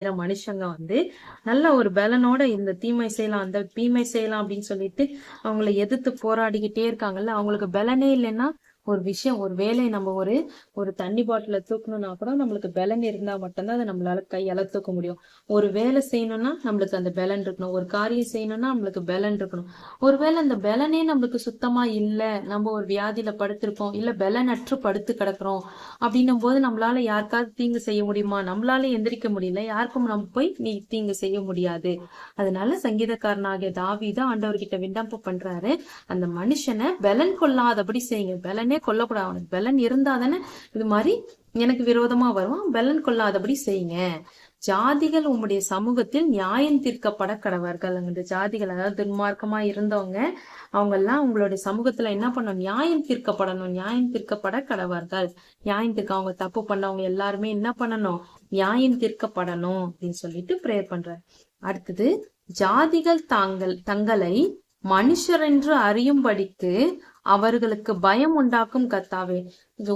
மனுஷங்க நல்ல ஒரு பலனோட இந்த தீமை செய்யலாம் அந்த தீமை செய்யலாம் அப்படின்னு சொல்லிட்டு அவங்கள எதிர்த்து போராடிக்கிட்டே இருக்காங்கல்ல. அவங்களுக்கு பலனே இல்லைன்னா ஒரு விஷயம் ஒரு வேலை நம்ம ஒரு தண்ணி பாட்டில தூக்கணும்னா கூட நம்மளுக்கு பலன் இருந்தா மட்டும்தான் அதை நம்மளால கையால தூக்க முடியும். ஒரு வேலை செய்யணும்னா நம்மளுக்கு அந்த பலன் இருக்கணும். ஒரு காரியம் செய்யணும்னா நம்மளுக்கு பலன் இருக்கணும். ஒருவேளை அந்த பலனே நம்மளுக்கு சுத்தமா இல்ல, நம்ம ஒரு வியாதியில படுத்திருக்கோம், இல்ல பலனற்று படுத்து கிடக்குறோம் அப்படின்னும் போது நம்மளால யாருக்காவது தீங்கு செய்ய முடியுமா? நம்மளால எந்திரிக்க முடியல, யாருக்கும் நம்ம போய் நீ தீங்கு செய்ய முடியாது. அதனால சங்கீதக்காரனாகிய தாவீது ஆண்டவர்கிட்ட விண்ணப்பம் பண்றாரு, அந்த மனுஷனை பலன் கொள்ளாதபடி செய்யுங்க. பலனே கொல்லக்கூடாது. அவனுக்கு பலன் இருந்தா தானே இது மாதிரி எனக்கு விரோதமா வருவான். பலன் கொள்ளாதபடி செய்யுங்க. ஜாதிகள் உம்முடைய சமூகத்தில் நியாயம் தீர்க்கப்பட கடவர்கள். அந்த ஜாதிகள் அதாவது துன்மார்க்கமா இருந்தவங்க அவங்க எல்லாம் உங்களுடைய சமூகத்துல என்ன பண்ணணும்? நியாயம் தீர்க்கப்படணும். நியாயம் தீர்க்கப்பட கடவர்கள். நியாயம் தீர்க்க அவங்க தப்பு பண்ணவங்க எல்லாருமே என்ன பண்ணணும்? நியாயம் தீர்க்கப்படணும் அப்படின்னு சொல்லிட்டு பிரேயர் பண்றாரு. அடுத்தது, ஜாதிகள் தங்களை மனுஷர் என்று அறியும்படிக்கு அவர்களுக்கு பயம் உண்டாக்கும் கர்த்தாவே.